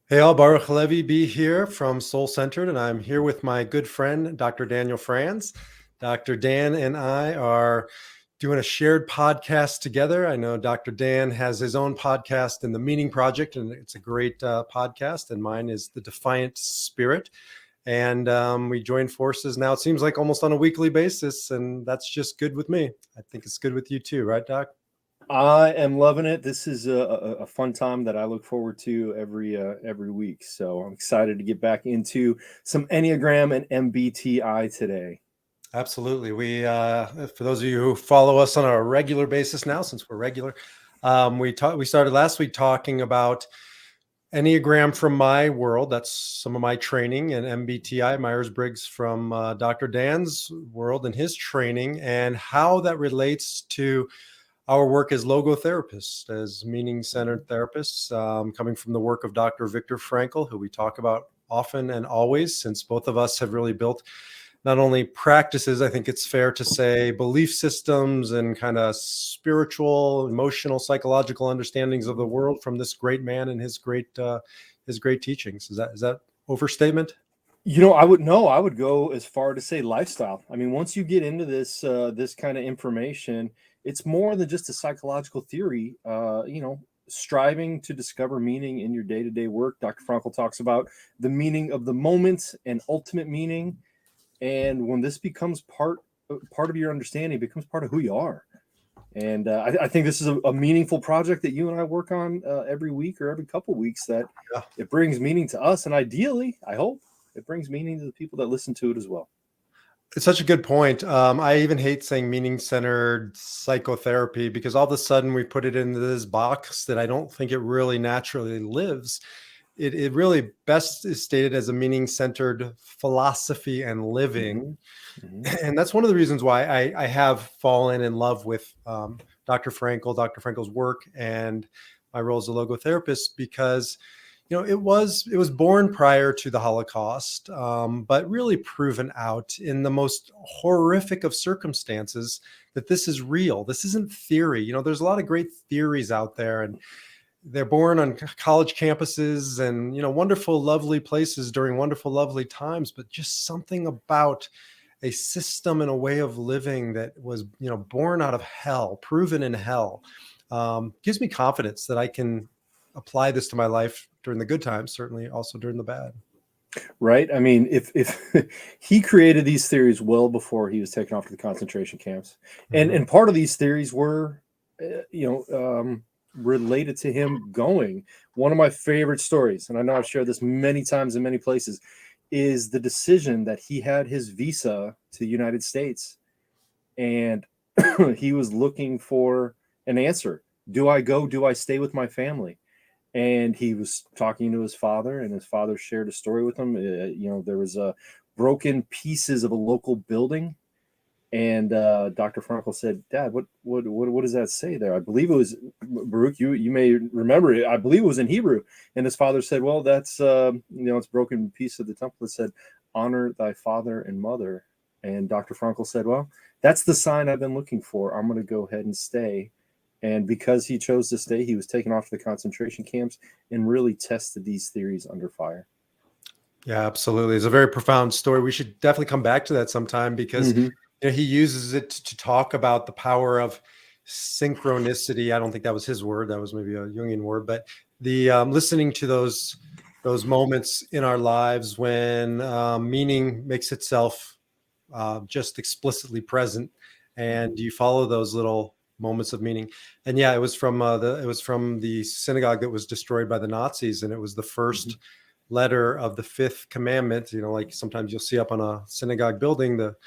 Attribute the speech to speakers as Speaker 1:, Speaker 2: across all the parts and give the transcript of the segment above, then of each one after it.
Speaker 1: Hey all, Baruch Rabbi B here from Soul Centered, and I'm here with my good friend, Dr. Daniel Franz. Dr. Dan and I are doing a shared podcast together. I know Dr. Dan has his own podcast in the Meaning Project, and it's a great podcast, and mine is The Defiant Spirit. And we join forces now, it seems like almost on a weekly basis, and that's just good with me. I think it's good with you too, right, Doc?
Speaker 2: I am loving it. This is a fun time that I look forward to every week. So I'm excited to get back into some Enneagram and MBTI today.
Speaker 1: Absolutely. For those of you who follow us on a regular basis now, since we're regular, we started last week talking about Enneagram from my world. That's some of my training, and MBTI, Meyers-Briggs, from Dr. Dan's world and his training, and how that relates to our work as logotherapists, as meaning-centered therapists, coming from the work of Dr. Viktor Frankl, who we talk about often and always, since both of us have really built not only practices, I think it's fair to say, belief systems and kind of spiritual, emotional, psychological understandings of the world from this great man and his great teachings. Is that overstatement?
Speaker 2: I would go as far to say lifestyle. I mean, once you get into this kind of information, it's more than just a psychological theory. Striving to discover meaning in your day-to-day work. Dr. Frankl talks about the meaning of the moment and ultimate meaning. And when this becomes part of your understanding, it becomes part of who you are. And I think this is a meaningful project that you and I work on every week or every couple weeks, that
Speaker 1: Yeah.
Speaker 2: it brings meaning to us. And ideally, I hope it brings meaning to the people that listen to it as well.
Speaker 1: It's such a good point. I even hate saying meaning-centered psychotherapy, because all of a sudden we put it into this box that I don't think it really naturally lives. It really best is stated as a meaning-centered philosophy and living.
Speaker 2: Mm-hmm. Mm-hmm.
Speaker 1: And that's one of the reasons why I have fallen in love with Dr. Frankl's work and my role as a logotherapist, because it was born prior to the Holocaust, but really proven out in the most horrific of circumstances that this is real. This isn't theory. There's a lot of great theories out there, and they're born on college campuses and wonderful, lovely places during wonderful, lovely times. But just something about a system and a way of living that was born out of hell, proven in hell, gives me confidence that I can apply this to my life during the good times, certainly also during the bad.
Speaker 2: Right. I mean, if he created these theories well before he was taken off to the concentration camps, and part of these theories were, related to him going. One of my favorite stories, and I know I've shared this many times in many places, is the decision that he had his visa to the United States, and he was looking for an answer. Do I go? Do I stay with my family? And he was talking to his father, and his father shared a story with him. There was broken pieces of a local building, and Dr. Frankl said, "Dad, what does that say there?" I believe it was, Baruch. You may remember it. I believe it was in Hebrew. And his father said, "Well, that's it's a broken piece of the temple that said, 'Honor thy father and mother.'" And Dr. Frankl said, "Well, that's the sign I've been looking for. I'm going to go ahead and stay." And because he chose to stay, he was taken off to the concentration camps and really tested these theories under fire.
Speaker 1: Yeah, absolutely. It's a very profound story. We should definitely come back to that sometime, because he uses it to talk about the power of synchronicity. I don't think that was his word. That was maybe a Jungian word, but the listening to those moments in our lives when meaning makes itself just explicitly present, and you follow those little moments of meaning. And yeah, it was from the synagogue that was destroyed by the Nazis, and it was the first letter of the fifth commandment. Like sometimes you'll see up on a synagogue building the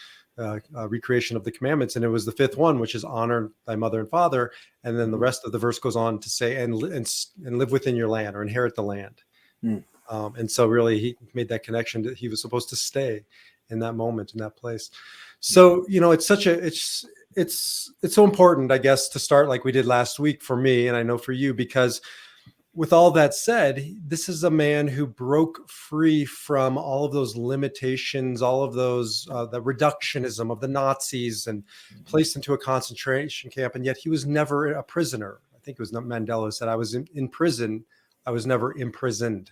Speaker 1: recreation of the commandments, and it was the fifth one, which is honor thy mother and father. And then the rest of the verse goes on to say, and live within your land, or inherit the land. And so really he made that connection that he was supposed to stay in that moment, in that place. So it's so important, I guess, to start like we did last week for me, and I know for you, because with all that said, this is a man who broke free from all of those limitations, all of those, the reductionism of the Nazis, and placed into a concentration camp. And yet he was never a prisoner. I think it was Mandela who said, "I was in prison. I was never imprisoned."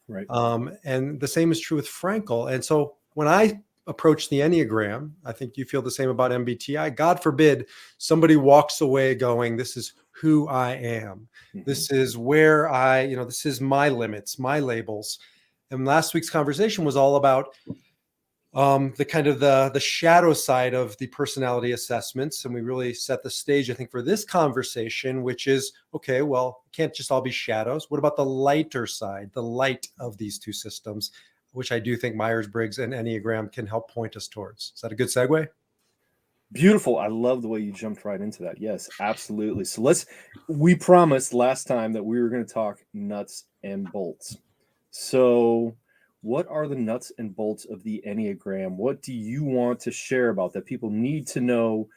Speaker 2: Right.
Speaker 1: And the same is true with Frankel. And so when I approach the Enneagram, I think you feel the same about MBTI. God forbid somebody walks away going, this is who I am. This is where this is my limits, my labels. And last week's conversation was all about the kind of the shadow side of the personality assessments. And we really set the stage, I think, for this conversation, which is, okay, well, it can't just all be shadows. What about the lighter side, the light of these two systems, which I do think Meyers-Briggs and Enneagram can help point us towards. Is that a good segue?
Speaker 2: Beautiful. I love the way you jumped right into that. Yes, absolutely. So we promised last time that we were going to talk nuts and bolts. So what are the nuts and bolts of the Enneagram? What do you want to share about that people need to know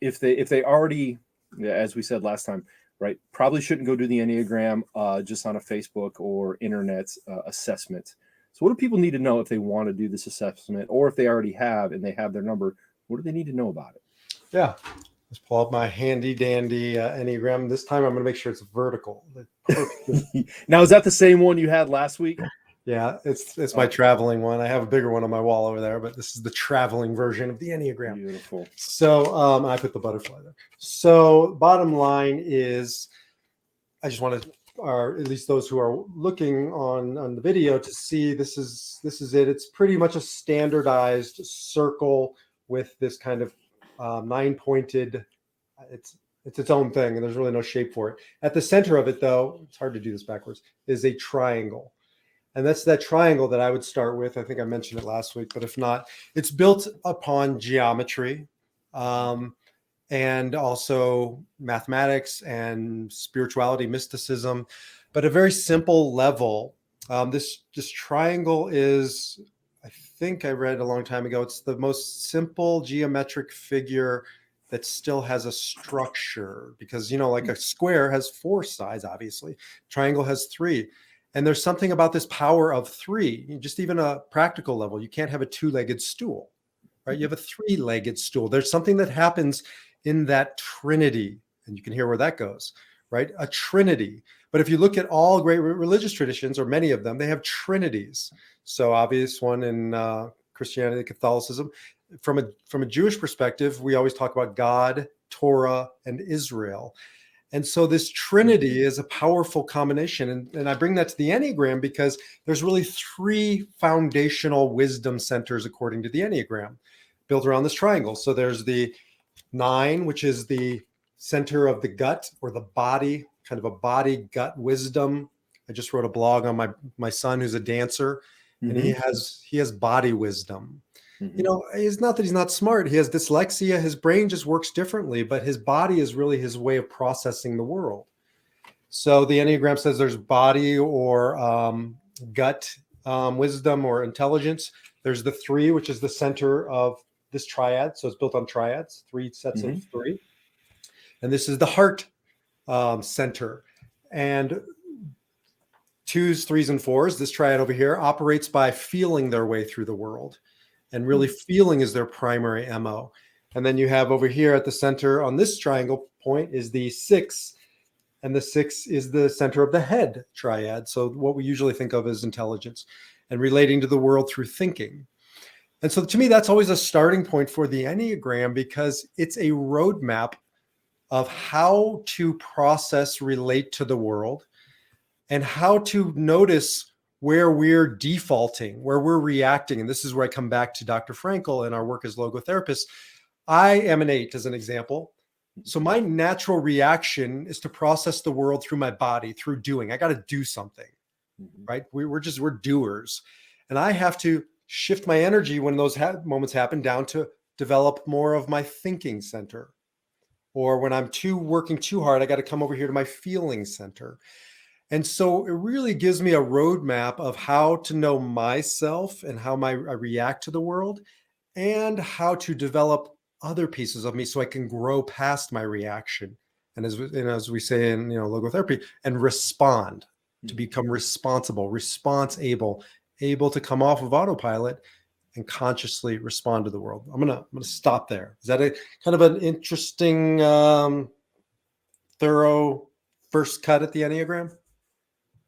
Speaker 2: if they already, as we said last time, right, probably shouldn't go do the Enneagram just on a Facebook or internet assessment. So what do people need to know if they want to do this assessment, or if they already have and they have their number? What do they need to know about it?
Speaker 1: Yeah. Let's pull up my handy dandy Enneagram. This time I'm going to make sure it's vertical.
Speaker 2: Now, is that the same one you had last week?
Speaker 1: Yeah, it's my traveling one. I have a bigger one on my wall over there, but this is the traveling version of the Enneagram.
Speaker 2: Beautiful.
Speaker 1: So I put the butterfly there. So bottom line is, I just want to, or at least those who are looking on the video, to see this is it. It's pretty much a standardized circle with this kind of 9-pointed. It's its own thing, and there's really no shape for it. At the center of it, though, it's hard to do this backwards, is a triangle. And that's that triangle that I would start with. I think I mentioned it last week, but if not, it's built upon geometry and also mathematics and spirituality, mysticism, but a very simple level. This triangle is, I think I read a long time ago, it's the most simple geometric figure that still has a structure, because, like a square has 4 sides, obviously. Triangle has 3. And there's something about this power of 3, just even a practical level. You can't have a 2-legged stool, right? You have a 3-legged stool. There's something that happens in that trinity, and you can hear where that goes, right? A trinity. But if you look at all great religious traditions, or many of them, they have trinities. So obvious one in Christianity, Catholicism. From a Jewish perspective, we always talk about God, Torah, and Israel. And so this trinity is a powerful combination. And I bring that to the Enneagram because there's really 3 foundational wisdom centers, according to the Enneagram, built around this triangle. So there's the 9, which is the center of the gut, or the body, kind of a body gut wisdom. I just wrote a blog on my son, who's a dancer, and he has body wisdom. It's not that he's not smart. He has dyslexia. His brain just works differently, but his body is really his way of processing the world. So the Enneagram says there's body or gut wisdom or intelligence. There's the 3, which is the center of this triad. So it's built on triads, 3 sets of 3. And this is the heart center. And 2s, 3s, and 4s, this triad over here, operates by feeling their way through the world. And really feeling is their primary MO. And then you have over here at the center on this triangle point is the 6. And the 6 is the center of the head triad. So what we usually think of as intelligence and relating to the world through thinking. And so to me, that's always a starting point for the Enneagram, because it's a roadmap of how to process, relate to the world, and how to notice where we're defaulting, where we're reacting. And this is where I come back to Dr. Frankel and our work as logotherapists. I am an 8 as an example. So my natural reaction is to process the world through my body, through doing. I got to do something, right? We're doers. And I have to shift my energy when those moments happen down to develop more of my thinking center. Or when I'm working too hard, I got to come over here to my feeling center. And so it really gives me a roadmap of how to know myself and how I react to the world, and how to develop other pieces of me so I can grow past my reaction. And as we say in logotherapy, and respond, to become responsible, able to come off of autopilot and consciously respond to the world. I'm gonna stop there. Is that a kind of an interesting, thorough first cut at the Enneagram?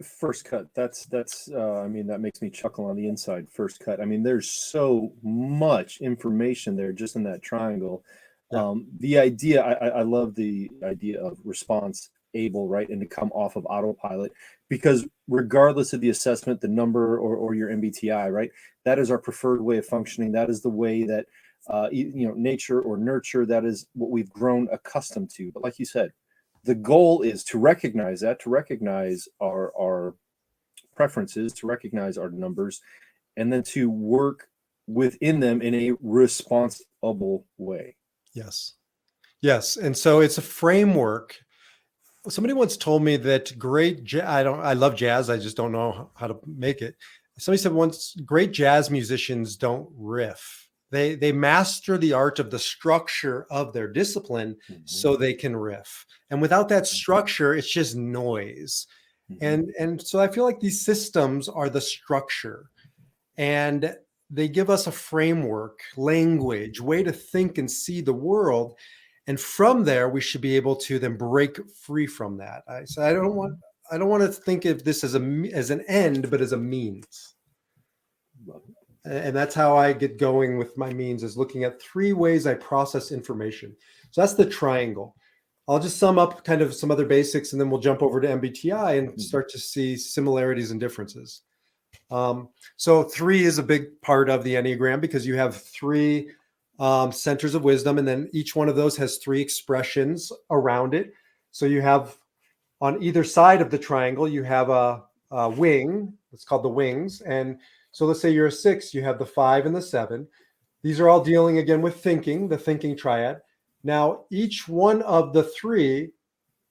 Speaker 2: First cut. That's I mean, that makes me chuckle on the inside. First cut. I mean, there's so much information there just in that triangle.
Speaker 1: Yeah.
Speaker 2: The idea, I love the idea of response able, right? And to come off of autopilot, because regardless of the assessment, the number or your MBTI, right? That is our preferred way of functioning. That is the way that nature or nurture, that is what we've grown accustomed to. But like you said, the goal is to recognize that, to recognize our preferences, to recognize our numbers, and then to work within them in a responsible way.
Speaker 1: Yes. Yes. And so it's a framework. Somebody once told me that I love jazz. I just don't know how to make it. Somebody said once, great jazz musicians don't riff. They master the art of the structure of their discipline so they can riff. And without that structure, it's just noise. And so I feel like these systems are the structure, and they give us a framework, language, way to think and see the world. And from there, we should be able to then break free from that. I don't want to think of this as an end, but as a means. And that's how I get going with my means, is looking at 3 ways I process information. So that's the triangle. I'll just sum up kind of some other basics, and then we'll jump over to MBTI and start to see similarities and differences. So 3 is a big part of the Enneagram, because you have 3 centers of wisdom, and then each one of those has 3 expressions around it. So you have, on either side of the triangle, you have a wing. It's called the wings. And so let's say you're a 6, you have the 5 and the 7. These are all dealing again with thinking, the thinking triad. Now, each one of the 3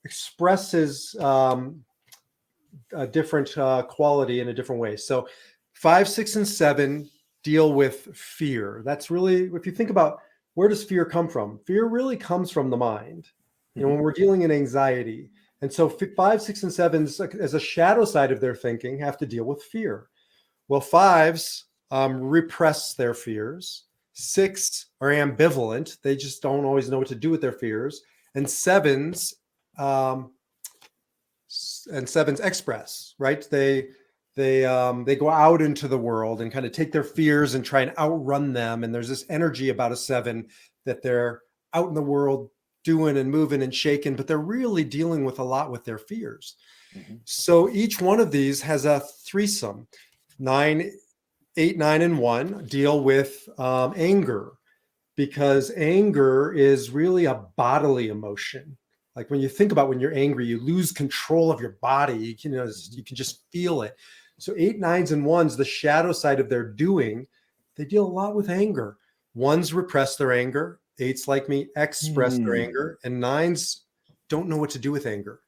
Speaker 1: expresses a different quality in a different way. So 5, 6, and 7 deal with fear. That's really, if you think about, where does fear come from? Fear really comes from the mind, when we're dealing in anxiety. And so 5, 6, and 7, as a shadow side of their thinking, have to deal with fear. Well, 5s repress their fears. 6 are ambivalent. They just don't always know what to do with their fears. And 7s express, right? They go out into the world and kind of take their fears and try and outrun them. And there's this energy about a 7 that they're out in the world doing and moving and shaking, but they're really dealing with a lot with their fears. So each one of these has a threesome. 9, 8, 9, and 1 deal with anger, because anger is really a bodily emotion. Like when you think about when you're angry, you lose control of your body. You can just feel it. So 8, 9s, and 1s, the shadow side of their doing, they deal a lot with anger. 1s repress their anger. 8s, like me, express their anger. And 9s don't know what to do with anger.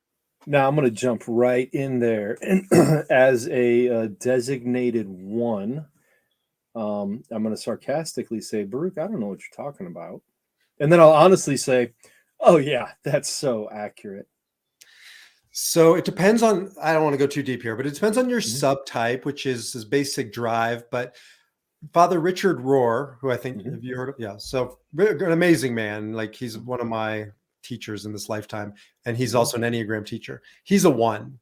Speaker 2: Now I'm going to jump right in there. And as a designated 1, I'm going to sarcastically say, Baruch, I don't know what you're talking about. And then I'll honestly say, oh yeah, that's so accurate.
Speaker 1: So it depends on, I don't want to go too deep here, but it depends on your subtype, which is this basic drive. But Father Richard Rohr, who I think, have you heard of? Yeah. So an amazing man. Like, he's one of my teachers in this lifetime. And he's also an Enneagram teacher. He's a 1.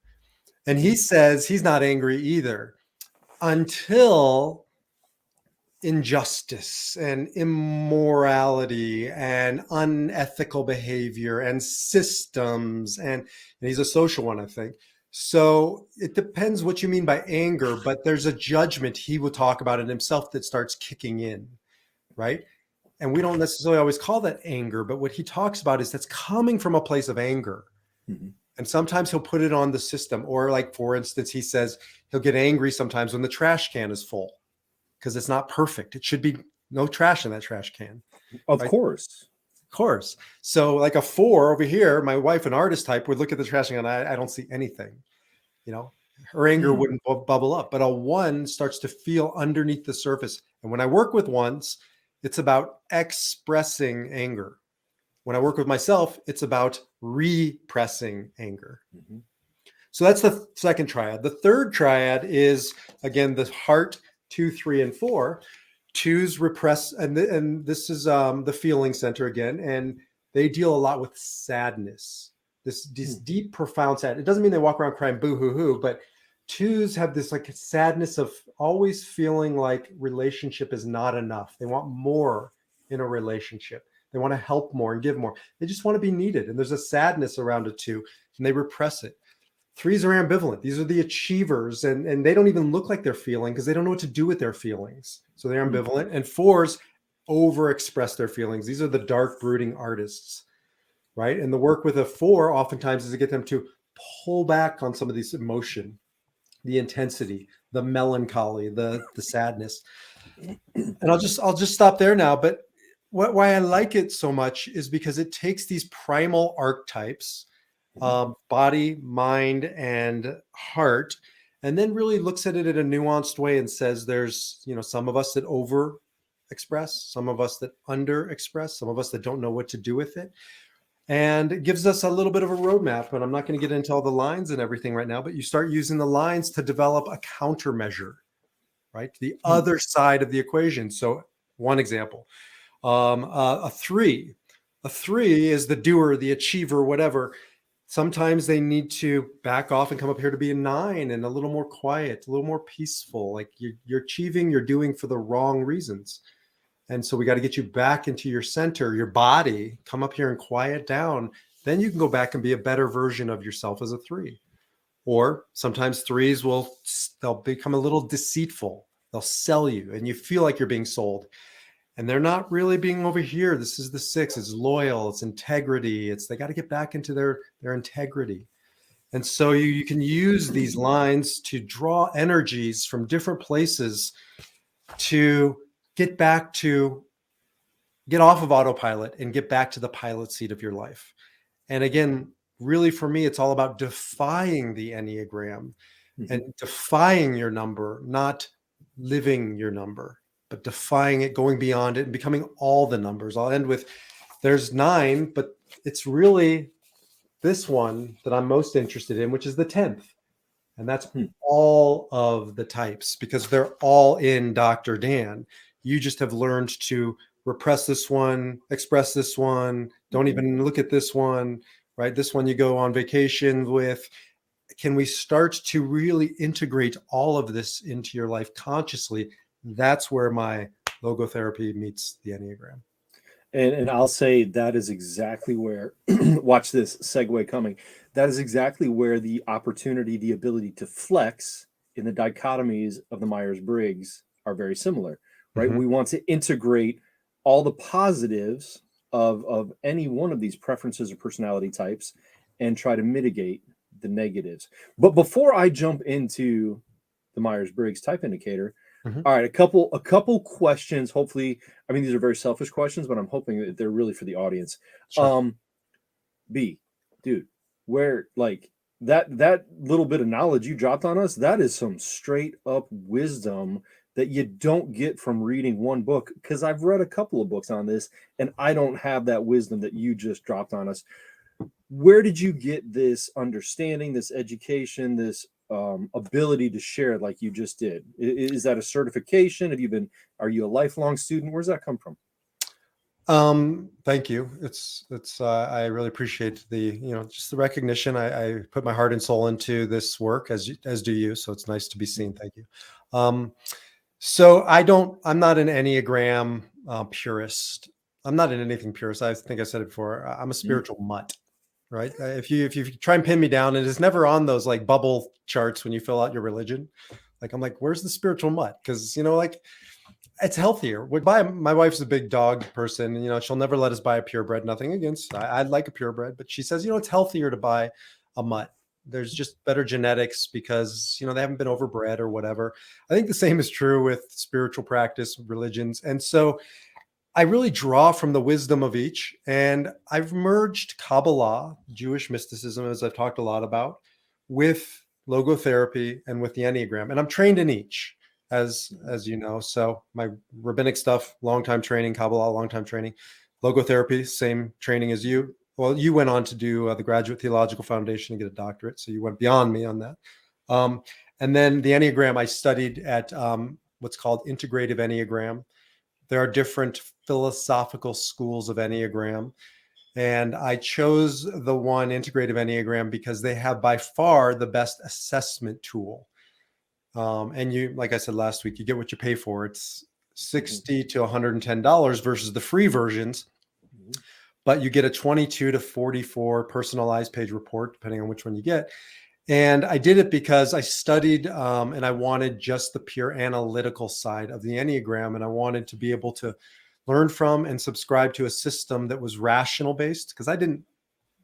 Speaker 1: And he says he's not angry either until injustice and immorality and unethical behavior and systems. And he's a social 1, I think. So it depends what you mean by anger, but there's a judgment he will talk about in himself that starts kicking in, right? And we don't necessarily always call that anger, but what he talks about is that's coming from a place of anger. And sometimes he'll put it on the system, or, like, for instance, he says he'll get angry sometimes when the trash can is full, because it's not perfect. It should be no trash in that trash can.
Speaker 2: Of course.
Speaker 1: Of course. So like a 4 over here, my wife, an artist type, would look at the trash can and I don't see anything. Her anger wouldn't bubble up, but a 1 starts to feel underneath the surface. And when I work with 1s, it's about expressing anger. When I work with myself, it's about repressing anger. So that's the second triad. The third triad is, again, the heart, 2, 3, and 4. 2s repress, and this is the feeling center again, and they deal a lot with sadness. This deep, profound sadness. It doesn't mean they walk around crying boo hoo hoo, but Twos have this like sadness of always feeling like relationship is not enough. They want more in a relationship. They want to help more and give more. They just want to be needed. And there's a sadness around a two, and they repress it. Threes are ambivalent. These are the achievers, and they don't even look like they're feeling because they don't know what to do with their feelings. So they're ambivalent. And fours overexpress their feelings. These are the dark, brooding artists, right? And the work with a four oftentimes is to get them to pull back on some of these emotion, the intensity, the melancholy, the sadness. And I'll just stop there now. But why I like it so much is because it takes these primal archetypes, body, mind, and heart, and then really looks at it in a nuanced way and says there's, some of us that over express, some of us that under express, some of us that don't know what to do with it. And it gives us a little bit of a roadmap, and I'm not going to get into all the lines and everything right now, but you start using the lines to develop a countermeasure, right? The other side of the equation. So one example, a three is the doer, the achiever, whatever. Sometimes they need to back off and come up here to be a 9 and a little more quiet, a little more peaceful. Like you're achieving, you're doing for the wrong reasons. And so we got to get you back into your center, your body, come up here and quiet down. Then you can go back and be a better version of yourself as a 3. Or sometimes 3s they'll become a little deceitful. They'll sell you and you feel like you're being sold. And they're not really being over here. This is the 6. It's loyal. It's integrity. They got to get back into their integrity. And so you can use these lines to draw energies from different places to get off of autopilot and get back to the pilot seat of your life. And again, really for me, it's all about defying the Enneagram and defying your number, not living your number, but defying it, going beyond it, and becoming all the numbers. I'll end with, there's 9, but it's really this one that I'm most interested in, which is the 10th. And that's all of the types, because they're all in Dr. Dan. You just have learned to repress this one, express this one, don't even look at this one, right? This one you go on vacation with. Can we start to really integrate all of this into your life consciously? That's where my logotherapy meets the Enneagram.
Speaker 2: And I'll say that is exactly where, watch this segue coming. That is exactly where the opportunity, the ability to flex in the dichotomies of the Meyers-Briggs are very similar, right? We want to integrate all the positives of any one of these preferences or personality types and try to mitigate the negatives. But before I jump into the Meyers-Briggs type indicator, all right, a couple questions. Hopefully, I mean, these are very selfish questions, but I'm hoping that they're really for the audience. Sure. B, dude, where like that little bit of knowledge you dropped on us, that is some straight up wisdom that you don't get from reading one book, because I've read a couple of books on this and I don't have that wisdom that you just dropped on us. Where did you get this understanding, this education, this ability to share it like you just did? Is that a certification? Are you a lifelong student? Where's that come from?
Speaker 1: Thank you. It's I really appreciate the, just the recognition. I put my heart and soul into this work as do you. So it's nice to be seen. Thank you. So I'm not an Enneagram purist. I'm not in anything purist. I think I said it before. I'm a spiritual mutt. Right. If you try and pin me down, and it's never on those like bubble charts when you fill out your religion, like I'm like, where's the spiritual mutt? Because like it's healthier. My wife's a big dog person, and she'll never let us buy a purebred. Nothing against. I'd like a purebred, but she says it's healthier to buy a mutt. There's just better genetics because they haven't been overbred or whatever. I think the same is true with spiritual practice, religions, and so I really draw from the wisdom of each, and I've merged Kabbalah, Jewish mysticism, as I've talked a lot about, with logotherapy and with the Enneagram. And I'm trained in each, as you know. So my rabbinic stuff, long-time training, Kabbalah, long-time training, logotherapy, same training as you. Well, you went on to do the Graduate Theological Foundation and get a doctorate, so you went beyond me on that. And then the Enneagram, I studied at what's called Integrative Enneagram. There are different philosophical schools of Enneagram, and I chose the one Integrative Enneagram because they have by far the best assessment tool. And you, like I said last week, you get what you pay for. It's $60 to $110 versus the free versions, but you get a 22 to 44 personalized page report, depending on which one you get. And I did it because I studied and I wanted just the pure analytical side of the Enneagram. And I wanted to be able to learn from and subscribe to a system that was rational based, because I didn't,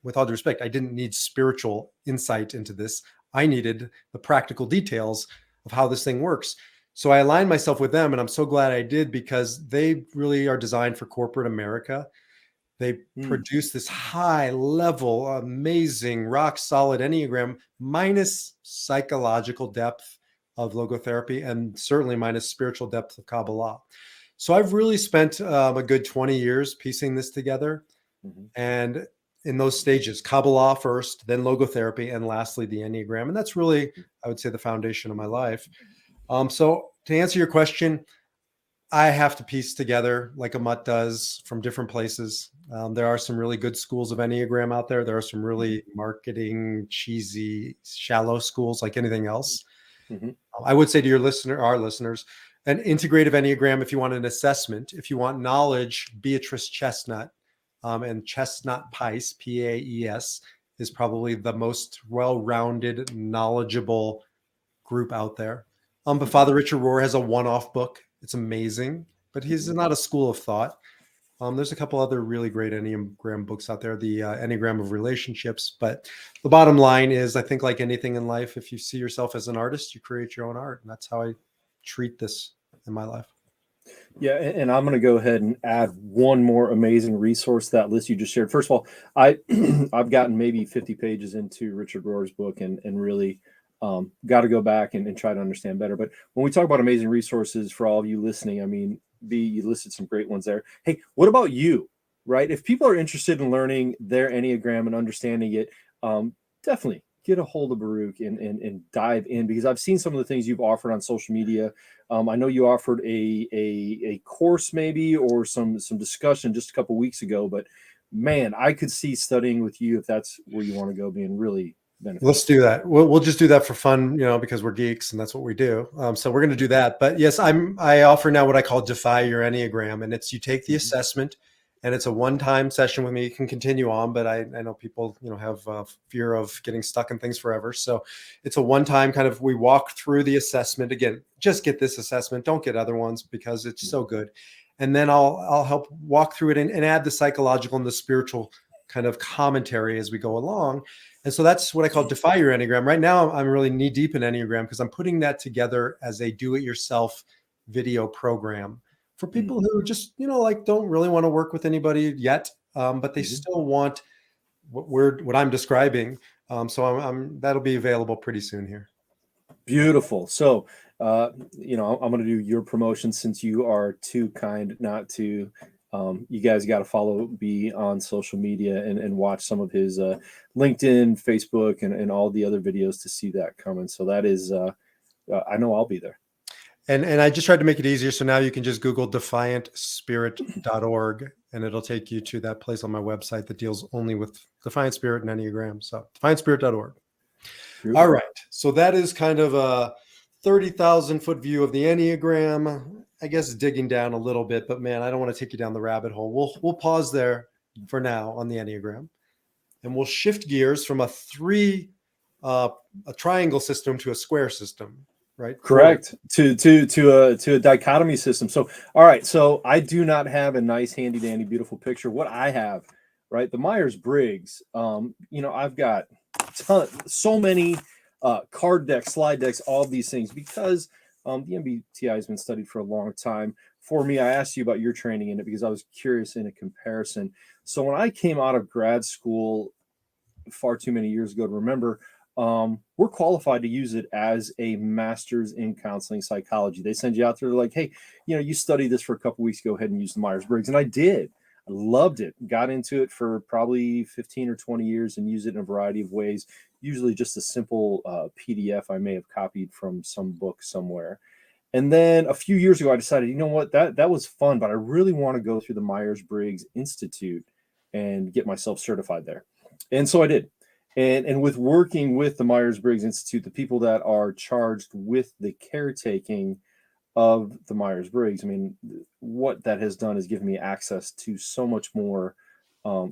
Speaker 1: with all due respect, I didn't need spiritual insight into this. I needed the practical details of how this thing works. So I aligned myself with them, and I'm so glad I did, because they really are designed for corporate America. They produce this high level, amazing, rock solid Enneagram, minus psychological depth of logotherapy, and certainly minus spiritual depth of Kabbalah. So I've really spent a good 20 years piecing this together. And in those stages, Kabbalah first, then logotherapy, and lastly, the Enneagram. And that's really, I would say, the foundation of my life. So to answer your question, I have to piece together, like a mutt does, from different places. There are some really good schools of Enneagram out there. There are some really marketing, cheesy, shallow schools, like anything else. I would say to our listeners, an integrative Enneagram, if you want an assessment. If you want knowledge, Beatrice Chestnut and Chestnut Pice, Paes, is probably the most well-rounded, knowledgeable group out there. But Father Richard Rohr has a one-off book. It's amazing, but he's not a school of thought. There's a couple other really great Enneagram books out there, the Enneagram of Relationships. But the bottom line is, I think like anything in life, if you see yourself as an artist, you create your own art. And that's how I treat this in my life.
Speaker 2: Yeah, and I'm going to go ahead and add one more amazing resource to that list you just shared. First of all, I've gotten maybe 50 pages into Richard Rohr's book and really got to go back and try to understand better. But when we talk about amazing resources for all of you listening, I mean, B, you listed some great ones there. Hey, what about you, right? If people are interested in learning their Enneagram and understanding it, definitely get a hold of Baruch and dive in, because I've seen some of the things you've offered on social media. I know you offered a course maybe, or some discussion just a couple weeks ago, but man, I could see studying with you, if that's where you want to go, being really beneficial.
Speaker 1: Let's do that. We'll just do that for fun, because we're geeks and that's what we do. So we're going to do that. But yes, I offer now what I call Defy Your Enneagram, and it's, you take the assessment, and it's a one-time session with me. You can continue on, but I know people, have fear of getting stuck in things forever. So it's a one-time kind of, we walk through the assessment. Again, just get this assessment. Don't get other ones, because it's so good. And then I'll help walk through it and add the psychological and the spiritual kind of commentary as we go along. And so that's what I call Defy Your Enneagram. Right now, I'm really knee deep in Enneagram, because I'm putting that together as a do-it-yourself video program for people who just, don't really want to work with anybody yet, but they still want what I'm describing. So that'll be available pretty soon here.
Speaker 2: Beautiful. So, I'm going to do your promotion, since you are too kind not to. You guys got to follow B on social media and watch some of his LinkedIn, Facebook, and all the other videos to see that coming. So that is, I know I'll be there.
Speaker 1: And I just tried to make it easier. So now you can just Google defiantspirit.org, and it'll take you to that place on my website that deals only with Defiant Spirit and Enneagram. So defiantspirit.org. All right. So that is kind of a 30,000 foot view of the Enneagram. I guess digging down a little bit, but man, I don't want to take you down the rabbit hole. We'll pause there for now on the Enneagram, and we'll shift gears from a triangle system to a square system. Right.
Speaker 2: Correct. To a dichotomy system. So, all right. So I do not have a nice, handy dandy, beautiful picture. What I have, right, the Meyers-Briggs. I've got so many card decks, slide decks, all of these things, because the MBTI has been studied for a long time. For me, I asked you about your training in it because I was curious in a comparison. So when I came out of grad school far too many years ago to remember, we're qualified to use it as a master's in counseling psychology. They send you out there, like, hey, you studied this for a couple weeks, go ahead and use the Myers-Briggs. And I did. I loved it. Got into it for probably 15 or 20 years and used it in a variety of ways, usually just a simple PDF I may have copied from some book somewhere. And then a few years ago, I decided, you know what, that was fun, but I really want to go through the Myers-Briggs Institute and get myself certified there. And so I did. And with working with the Meyers-Briggs Institute, the people that are charged with the caretaking of the Meyers-Briggs, I mean, what that has done is given me access to so much more.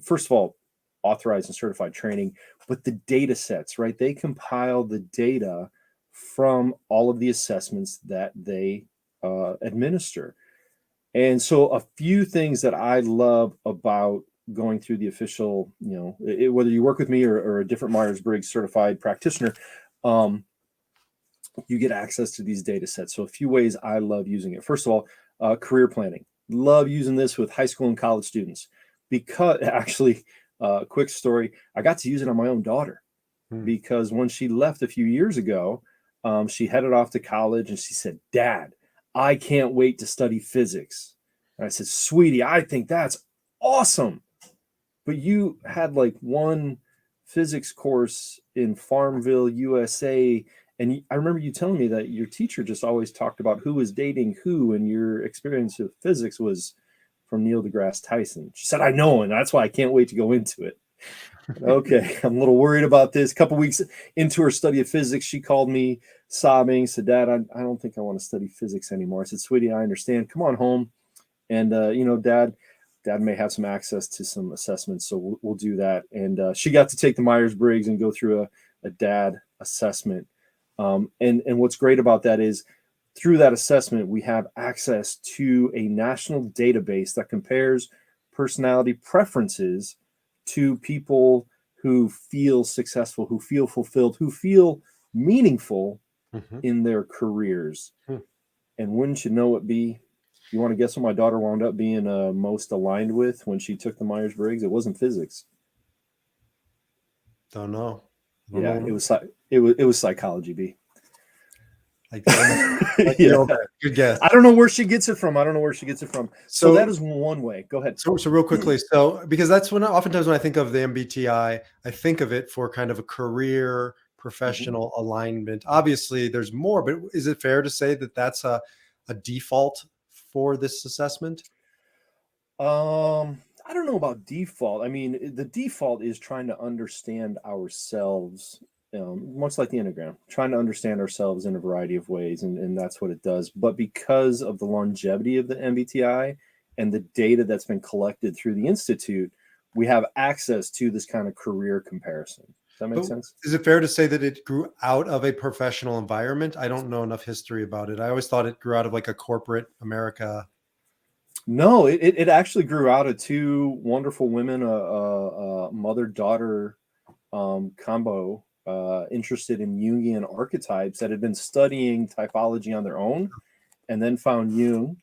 Speaker 2: First of all, authorized and certified training, but the data sets, right? They compile the data from all of the assessments that they administer. And so a few things that I love about going through the official, whether you work with me or a different Myers-Briggs certified practitioner, you get access to these data sets. So a few ways I love using it. First of all, career planning. Love using this with high school and college students because actually, quick story, I got to use it on my own daughter because when she left a few years ago, she headed off to college and she said, "Dad, I can't wait to study physics." And I said, "Sweetie, I think that's awesome. But you had like one physics course in Farmville, USA. And I remember you telling me that your teacher just always talked about who was dating who, and your experience with physics was from Neil deGrasse Tyson." She said, "I know, and that's why I can't wait to go into it." Okay, I'm a little worried about this. A couple weeks into her study of physics, she called me sobbing, said, "Dad, I don't think I want to study physics anymore." I said, "Sweetie, I understand. Come on home. And, Dad may have some access to some assessments, so we'll do that." And she got to take the Myers-Briggs and go through a dad assessment. And what's great about that is through that assessment, we have access to a national database that compares personality preferences to people who feel successful, who feel fulfilled, who feel meaningful in their careers. And wouldn't you know it, B? You want to guess what my daughter wound up being most aligned with when she took the Myers-Briggs? It wasn't physics.
Speaker 1: Don't know.
Speaker 2: It was psychology, B.
Speaker 1: Yeah. Good guess.
Speaker 2: I don't know where she gets it from. So that is one way. Go ahead.
Speaker 1: So real quickly, because that's oftentimes when I think of the MBTI, I think of it for kind of a career professional alignment. Obviously, there's more, but is it fair to say that that's a default for this assessment?
Speaker 2: I don't know about default. I mean, the default is trying to understand ourselves, much like the Enneagram, trying to understand ourselves in a variety of ways, and that's what it does. But because of the longevity of the MBTI and the data that's been collected through the Institute, we have access to this kind of career comparison. Does that make sense?
Speaker 1: Is it fair to say that it grew out of a professional environment? I don't know enough history about it. I always thought it grew out of like a corporate America.
Speaker 2: No, it actually grew out of two wonderful women, a mother-daughter combo, interested in Jungian archetypes that had been studying typology on their own and then found Jung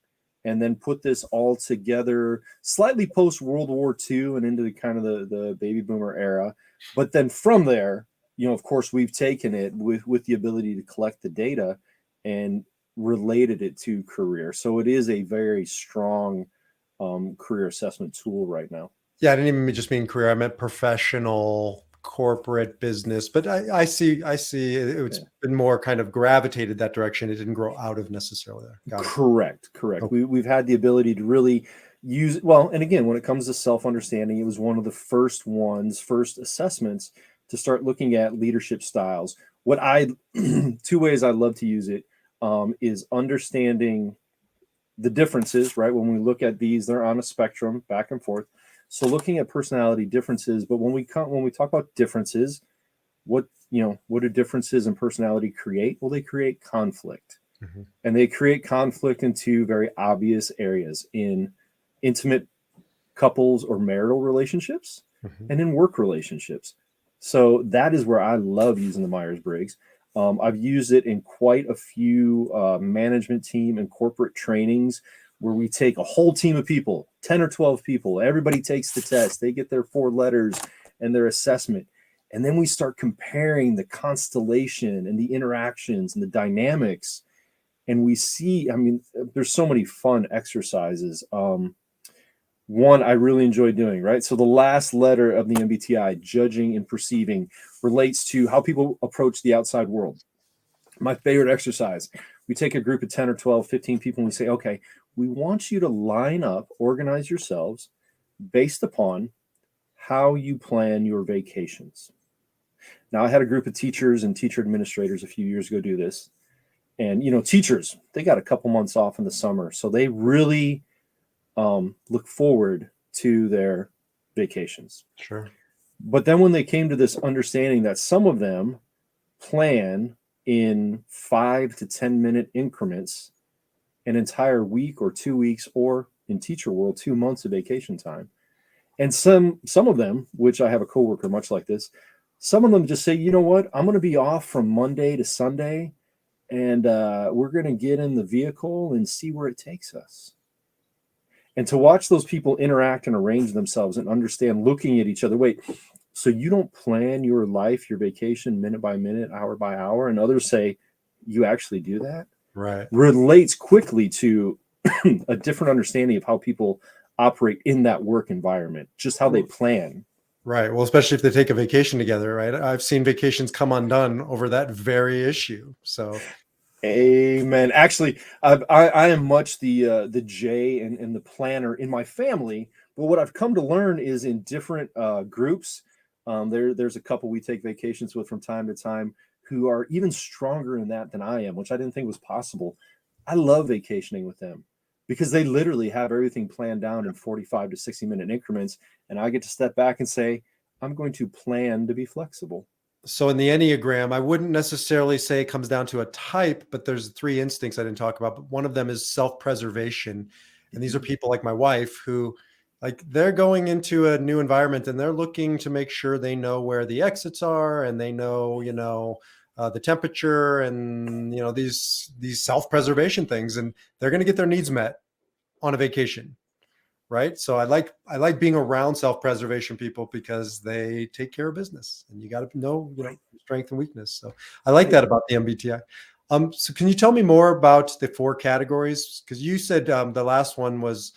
Speaker 2: and then put this all together slightly post World War II and into kind of the baby boomer era. But then from there, of course, we've taken it with the ability to collect the data and related it to career. So it is a very strong career assessment tool right now.
Speaker 1: Yeah, I didn't even just mean career. I meant professional, corporate, business. But I see it's been more kind of gravitated that direction. It didn't grow out of necessarily there. Got it.
Speaker 2: Correct. Okay. We've had the ability to really use, well, and again, when it comes to self-understanding, it was one of the first assessments to start looking at leadership styles. Two ways I love to use it is understanding the differences, right? When we look at these, they're on a spectrum back and forth. So looking at personality differences, but when we talk about differences, what do differences in personality create? Well, they create conflict. And they create conflict in two very obvious areas: in intimate couples or marital relationships and in work relationships. So that is where I love using the Myers-Briggs. I've used it in quite a few management team and corporate trainings where we take a whole team of people, 10 or 12 people. Everybody takes the test. They get their 4 letters and their assessment. And then we start comparing the constellation and the interactions and the dynamics. And we see, there's so many fun exercises. One I really enjoy doing, right? So the last letter of the MBTI, judging and perceiving, relates to how people approach the outside world. My favorite exercise, we take a group of 10 or 12, 15 people and we say, okay, we want you to line up, organize yourselves based upon how you plan your vacations. Now, I had a group of teachers and teacher administrators a few years ago do this. And, teachers, they got a couple months off in the summer. So they really look forward to their vacations.
Speaker 1: Sure.
Speaker 2: But then when they came to this understanding that some of them plan in 5 to 10 minute increments an entire week or 2 weeks, or in teacher world, 2 months of vacation time. And some of them, which I have a coworker much like this, some of them just say, you know what, I'm going to be off from Monday to Sunday, and we're going to get in the vehicle and see where it takes us. And to watch those people interact and arrange themselves and understand, looking at each other, wait, so you don't plan your life, your vacation, minute by minute, hour by hour, and others say, you actually do that?
Speaker 1: Right.
Speaker 2: Relates quickly to a different understanding of how people operate in that work environment, just how they plan.
Speaker 1: Right. Well, especially if they take a vacation together, right? I've seen vacations come undone over that very issue. So,
Speaker 2: amen. Actually, I am much the J and the planner in my family. But what I've come to learn is in different groups, there's a couple we take vacations with from time to time who are even stronger in that than I am, which I didn't think was possible. I love vacationing with them because they literally have everything planned down in 45 to 60-minute increments. And I get to step back and say, I'm going to plan to be flexible.
Speaker 1: So in the Enneagram, I wouldn't necessarily say it comes down to a type, but there's 3 instincts I didn't talk about. But one of them is self-preservation. And these are people like my wife who, like, they're going into a new environment and they're looking to make sure they know where the exits are, and they know, the temperature, and, these self-preservation things, and they're going to get their needs met on a vacation. Right. So I like being around self-preservation people because they take care of business, and you got to know, strength and weakness. So I like that about the MBTI. So can you tell me more about the 4 categories? Because you said the last one was,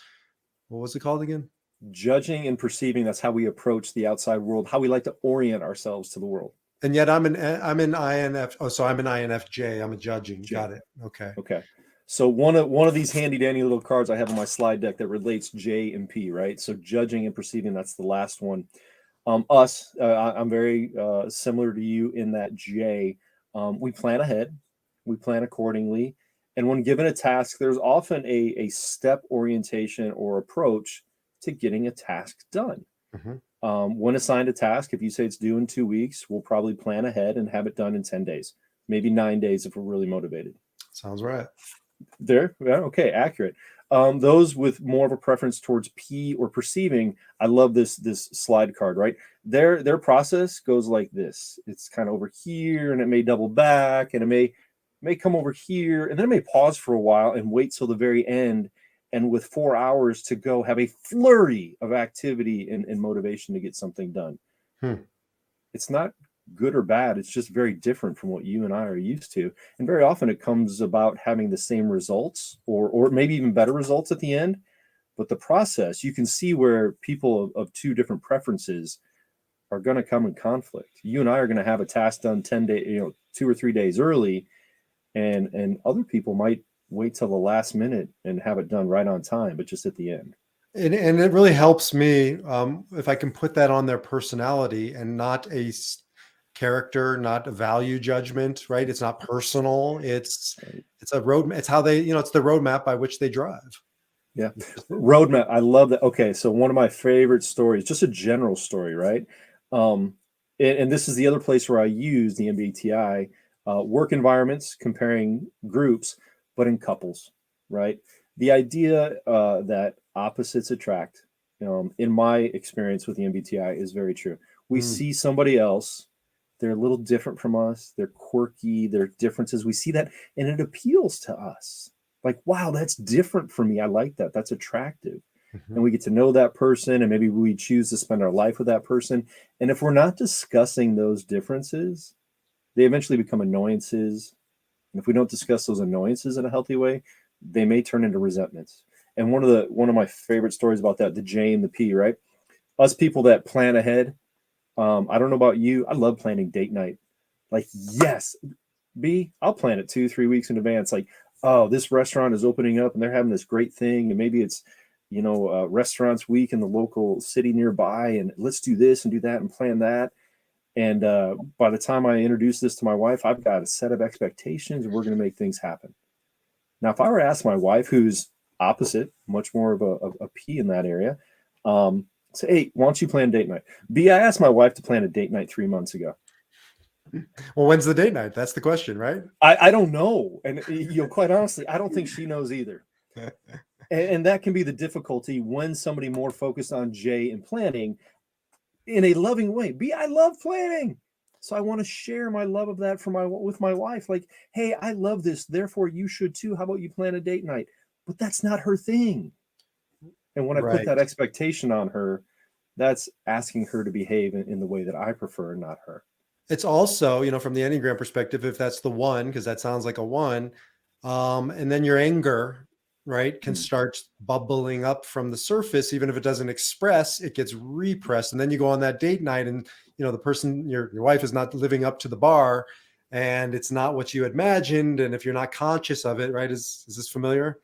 Speaker 1: what was it called again?
Speaker 2: Judging and perceiving. That's how we approach the outside world, how we like to orient ourselves to the world.
Speaker 1: And yet I'm an INF. Oh, so I'm an INFJ. I'm a judging.
Speaker 2: J.
Speaker 1: Got it. Okay.
Speaker 2: So one of these handy dandy little cards I have on my slide deck that relates J and P, right? So judging and perceiving, that's the last one. I'm very similar to you in that J. We plan ahead, we plan accordingly, and when given a task, there's often a step orientation or approach to getting a task done.
Speaker 1: Mm-hmm.
Speaker 2: When assigned a task, if you say it's due in 2 weeks, we'll probably plan ahead and have it done in 10 days, maybe 9 days if we're really motivated.
Speaker 1: Sounds right.
Speaker 2: There, yeah, okay, accurate. Those with more of a preference towards P or perceiving, I love this slide card, right? Their process goes like this. It's kind of over here, and it may double back, and it may come over here, and then it may pause for a while and wait till the very end. And with 4 hours to go, have a flurry of activity and motivation to get something done. It's not good or bad. It's just very different from what you and I are used to. And very often it comes about having the same results or maybe even better results at the end. But the process, you can see where people of 2 different preferences are going to come in conflict. You and I are going to have a task done 10 days, 2 or 3 days early, and other people might wait till the last minute and have it done right on time, but just at the end.
Speaker 1: And it really helps me if I can put that on their personality and not a character, not a value judgment, right? It's not personal. It's a roadmap. It's how they, it's the roadmap by which they drive.
Speaker 2: Yeah. Roadmap. I love that. Okay. So one of my favorite stories, just a general story, right? And this is the other place where I use the MBTI, work environments, comparing groups, but in couples, right? The idea that opposites attract, in my experience with the MBTI, is very true. We see somebody else, they're a little different from us, they're quirky, there are differences. We see that, and it appeals to us. Like, wow, that's different from me. I like that. That's attractive. Mm-hmm. And we get to know that person, and maybe we choose to spend our life with that person. And if we're not discussing those differences, they eventually become annoyances. And if we don't discuss those annoyances in a healthy way, they may turn into resentments. And one of my favorite stories about that, the J and the P, right? Us people that plan ahead. I don't know about you. I love planning date night. Like, yes, B, I'll plan it 2-3 weeks in advance. Like, oh, this restaurant is opening up and they're having this great thing. And maybe it's, restaurants week in the local city nearby. And let's do this and do that and plan that. And by the time I introduce this to my wife, I've got a set of expectations and we're going to make things happen. Now, if I were to ask my wife, who's opposite, much more of a P in that area, say, hey, why don't you plan date night? B, I asked my wife to plan a date night 3 months ago.
Speaker 1: Well, when's the date night? That's the question, right?
Speaker 2: I don't know. And quite honestly, I don't think she knows either. And that can be the difficulty when somebody more focused on J and planning in a loving way. B, I love planning. So I want to share my love of that with my wife. Like, hey, I love this. Therefore, you should too. How about you plan a date night? But that's not her thing. And when I put that expectation on her, that's asking her to behave in the way that I prefer, not her.
Speaker 1: It's also, from the Enneagram perspective, if that's the one, because that sounds like a one, and then your anger, right, can start bubbling up from the surface. Even if it doesn't express, it gets repressed. And then you go on that date night and, the person, your wife is not living up to the bar and it's not what you imagined. And if you're not conscious of it, right, is this familiar?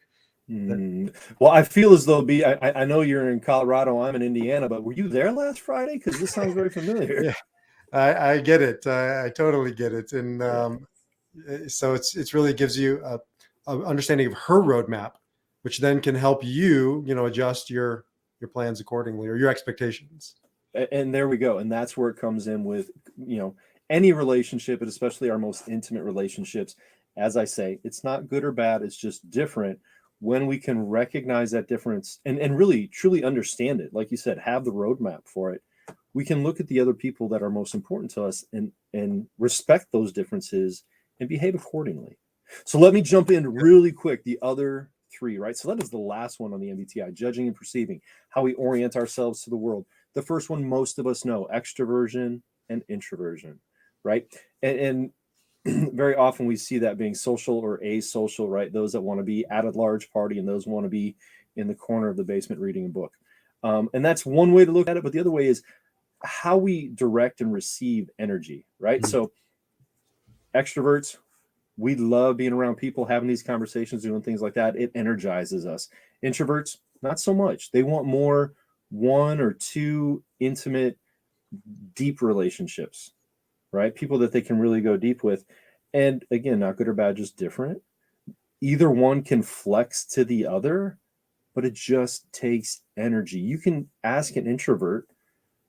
Speaker 2: Well, I feel as though, B, I know you're in Colorado, I'm in Indiana, but were you there last Friday? Because this sounds very familiar.
Speaker 1: Yeah. I get it. I totally get it. And so it's really gives you a understanding of her roadmap, which then can help you, adjust your plans accordingly or your expectations.
Speaker 2: And there we go. And that's where it comes in with, any relationship, but especially our most intimate relationships. As I say, it's not good or bad. It's just different when we can recognize that difference and really truly understand it. Like you said, have the roadmap for it. We can look at the other people that are most important to us and respect those differences and behave accordingly. So let me jump in really quick. The other three, right? So that is the last one on the MBTI, judging and perceiving, how we orient ourselves to the world. The first one, most of us know, extroversion and introversion, right? And very often we see that being social or asocial, right? Those that want to be at a large party and those want to be in the corner of the basement reading a book. And that's one way to look at it. But the other way is how we direct and receive energy, right? Mm-hmm. So extroverts, we love being around people, having these conversations, doing things like that. It energizes us. Introverts, not so much. They want more one or two intimate, deep relationships, right? People that they can really go deep with. And again, not good or bad, just different. Either one can flex to the other, but it just takes energy. You can ask an introvert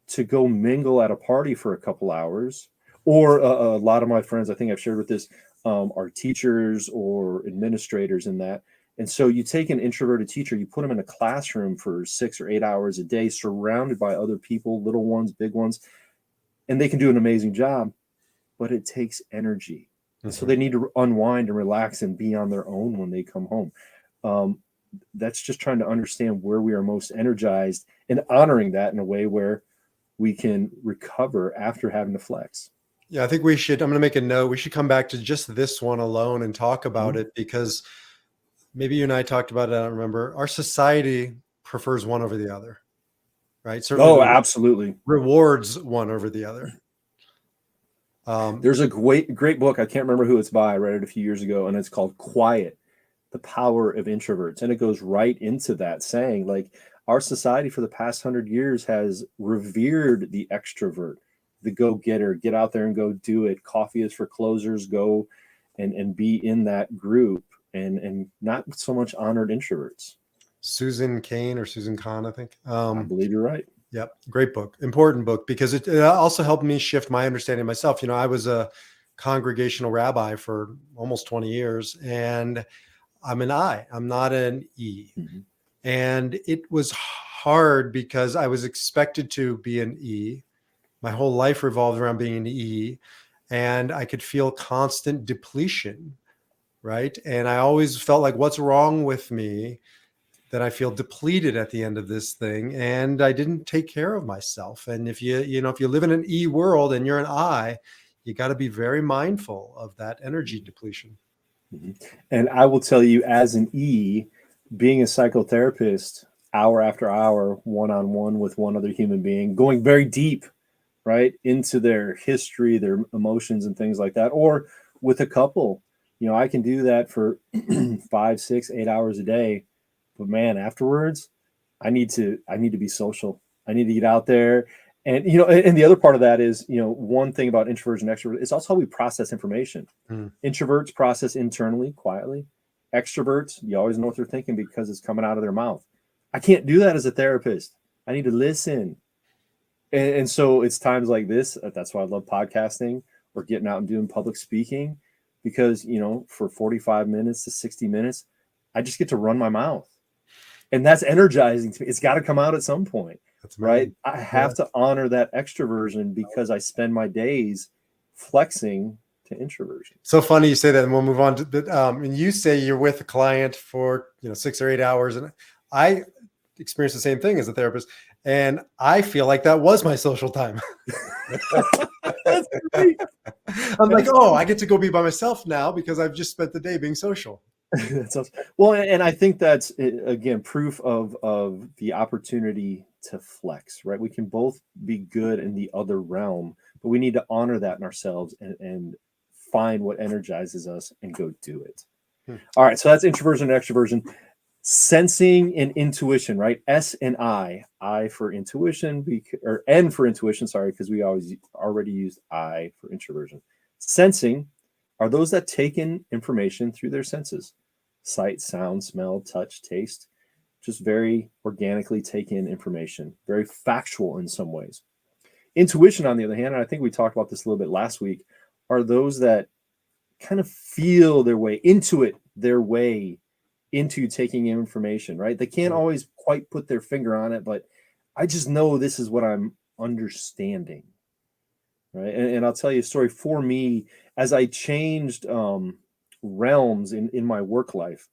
Speaker 2: to go mingle at a party for a couple hours, or a lot of my friends, I think I've shared with this, are teachers or administrators in that. And so you take an introverted teacher, you put them in a classroom for 6 or 8 hours a day, surrounded by other people, little ones, big ones, and they can do an amazing job, but it takes energy. Mm-hmm. So they need to unwind and relax and be on their own when they come home. That's just trying to understand where we are most energized and honoring that in a way where we can recover after having to flex.
Speaker 1: Yeah, I think I'm going to make a note. We should come back to just this one alone and talk about it, because maybe you and I talked about it. I don't remember. Our society prefers one over the other, right?
Speaker 2: Certainly absolutely.
Speaker 1: Rewards one over the other.
Speaker 2: There's a great book. I can't remember who it's by. I read it a few years ago, and it's called Quiet, The Power of Introverts. And it goes right into that, saying like our society for the past 100 years has revered the extrovert, the go-getter, get out there and go do it. Coffee is for closers, go and be in that group, and not so much honored introverts.
Speaker 1: Susan Kahn, I think.
Speaker 2: I believe you're right.
Speaker 1: Yep. Great book. Important book, because it also helped me shift my understanding of myself. I was a congregational rabbi for almost 20 years, and I'm an I. I'm not an E. Mm-hmm. And it was hard because I was expected to be an E. My whole life revolved around being an E, and I could feel constant depletion, right? And I always felt like, what's wrong with me that I feel depleted at the end of this thing? And I didn't take care of myself. And if you live in an E world and you're an I, you got to be very mindful of that energy depletion.
Speaker 2: Mm-hmm. And I will tell you, as an E, being a psychotherapist, hour after hour, one-on-one with one other human being, going very deep, right, into their history, their emotions and things like that, or with a couple, I can do that for 5, 6, 8 hours a day. But man, afterwards, I need to be social. I need to get out there And, and the other part of that is, one thing about introversion and extroversion is also how we process information. Introverts process internally, quietly. Extroverts, you always know what they're thinking because it's coming out of their mouth. I can't do that as a therapist. I need to listen. And so it's times like this. That's why I love podcasting or getting out and doing public speaking, because, for 45 minutes to 60 minutes, I just get to run my mouth. And that's energizing to me. It's got to come out at some point, right? I have to honor that extroversion because I spend my days flexing to introversion.
Speaker 1: So funny you say that, and we'll move on to the, and you say you're with a client for 6 or 8 hours, and I experienced the same thing as a therapist, and I feel like that was my social time.
Speaker 2: That's great.
Speaker 1: I'm like, oh, I get to go be by myself now because I've just spent the day being social.
Speaker 2: That's awesome. Well, and I think that's, again, proof of the opportunity to flex, right? We can both be good in the other realm, but we need to honor that in ourselves and find what energizes us and go do it. All right. So that's introversion and extroversion. Sensing and intuition, right? S and I for intuition, or N for intuition, sorry, because we already used I for introversion. Sensing are those that take in information through their senses: sight, sound, smell, touch, taste. Just very organically take in information, very factual in some ways. Intuition, on the other hand, and I think we talked about this a little bit last week, are those that kind of feel their way into taking in information, right? They can't always quite put their finger on it, but I just know this is what I'm understanding, right? And I'll tell you a story. For me, as I changed realms in my work life,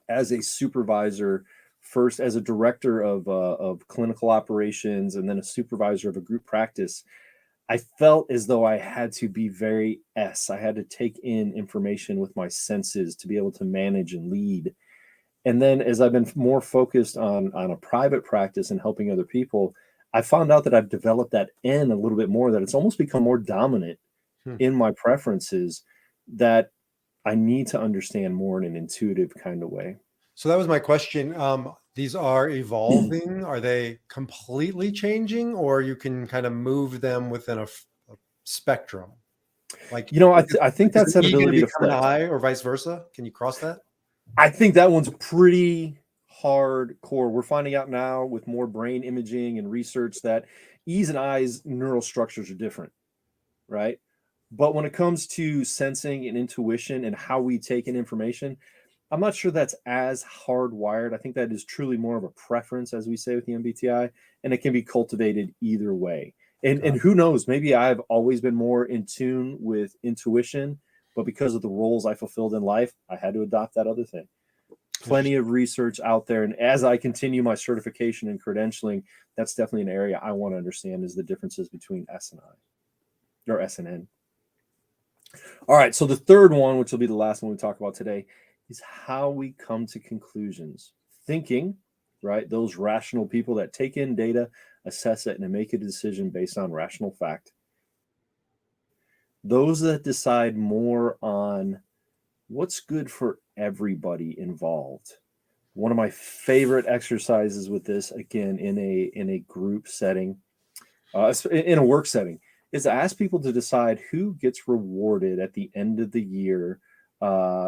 Speaker 2: as a supervisor, first as a director of clinical operations, and then a supervisor of a group practice, I felt as though I had to be very I had to take in information with my senses to be able to manage and lead. And then as I've been more focused on a private practice and helping other people, I found out that I've developed that N a little bit more, that it's almost become more dominant in my preferences, that I need to understand more in an intuitive kind of way.
Speaker 1: So that was my question. These are evolving. Are they completely changing, or you can kind of move them within a spectrum? Like,
Speaker 2: I think that's that ability to
Speaker 1: become an I, or vice versa. Can you cross that?
Speaker 2: I think that one's pretty hardcore. We're finding out now with more brain imaging and research that E's and I's neural structures are different, right? But when it comes to sensing and intuition and how we take in information, I'm not sure that's as hardwired. I think that is truly more of a preference, as we say with the MBTI, and it can be cultivated either way. And who knows, maybe I've always been more in tune with intuition, but because of the roles I fulfilled in life, I had to adopt that other thing. Plenty of research out there. And as I continue my certification and credentialing, that's definitely an area I want to understand, is the differences between S and I, or S and N. All right. So the third one, which will be the last one we talk about today, is how we come to conclusions. Thinking, right? Those rational people that take in data, assess it, and make a decision based on rational fact. Those that decide more on what's good for everybody involved. One of my favorite exercises with this, again, in a group setting, in a work setting, is to ask people to decide who gets rewarded at the end of the year.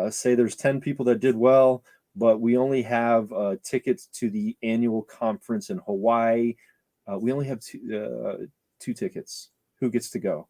Speaker 2: Say there's 10 people that did well, but we only have tickets to the annual conference in Hawaii. We only have two tickets. Who gets to go?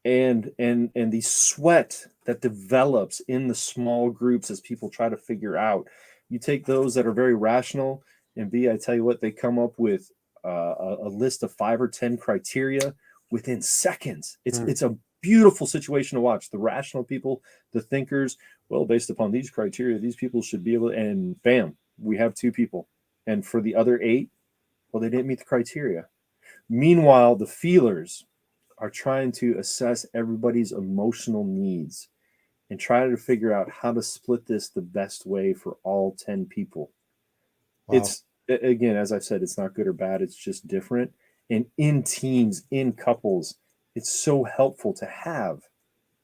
Speaker 2: And the sweat that develops in the small groups as people try to figure out. You take those that are very rational, and B, I tell you what, they come up with a list of 5 or 10 criteria within seconds. It's a beautiful situation to watch. The rational people, the thinkers, well, based upon these criteria, these people should be able to, and bam, we have 2 people. And for the other 8, well, they didn't meet the criteria. Meanwhile, the feelers are trying to assess everybody's emotional needs and try to figure out how to split this the best way for all 10 people. Wow. It's, again, as I've said, it's not good or bad. It's just different. And in teams, in couples, it's so helpful to have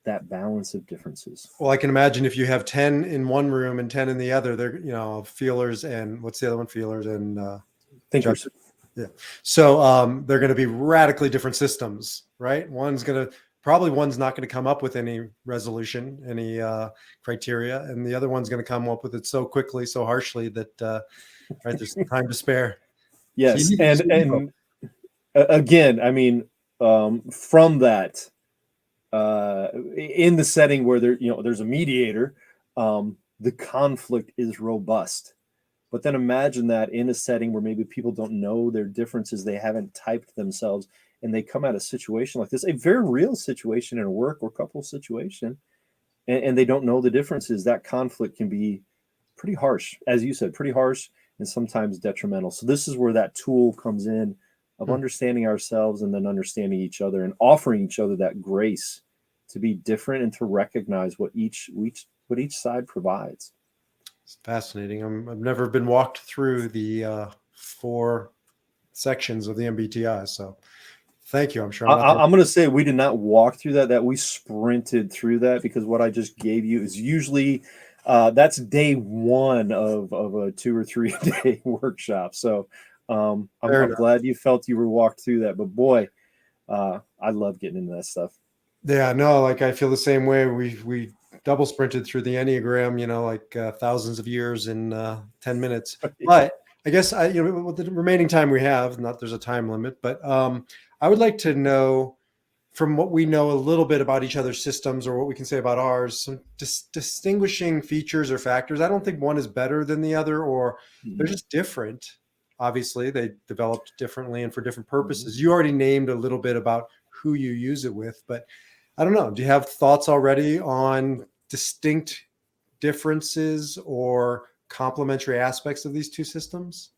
Speaker 2: that balance of differences.
Speaker 1: Well, I can imagine if you have 10 in one room and 10 in the other, they're, feelers and what's the other one? Feelers and
Speaker 2: thinkers.
Speaker 1: Yeah. So they're going to be radically different systems, right? One's not going to come up with any resolution, any criteria, and the other one's going to come up with it so quickly, so harshly that right, there's time to spare. So
Speaker 2: Yes,
Speaker 1: you need both.
Speaker 2: and again, I mean, from that, in the setting where there's a mediator, the conflict is robust. But then imagine that in a setting where maybe people don't know their differences, they haven't typed themselves, and they come at a situation like this, a very real situation in a work or couple situation, and they don't know the differences. That conflict can be pretty harsh, as you said, pretty harsh and sometimes detrimental. So this is where that tool comes in of understanding ourselves and then understanding each other and offering each other that grace to be different and to recognize what each side provides.
Speaker 1: It's fascinating. I've never been walked through the 4 sections of the MBTI, so thank you. I'm sure
Speaker 2: I'm going to say we did not walk through that we sprinted through that, because what I just gave you is usually that's day 1 of a 2 or 3 day workshop. So I'm glad you felt you were walked through that. But boy, I love getting into that stuff.
Speaker 1: Yeah, no, like I feel the same way. We double sprinted through the Enneagram, like thousands of years in 10 minutes. But I guess with the remaining time we have, not there's a time limit, but I would like to know, from what we know a little bit about each other's systems, or what we can say about ours, some distinguishing features or factors. I don't think one is better than the other, or they're just different. Obviously, they developed differently and for different purposes. You already named a little bit about who you use it with, but I don't know. Do you have thoughts already on distinct differences or complementary aspects of these two systems?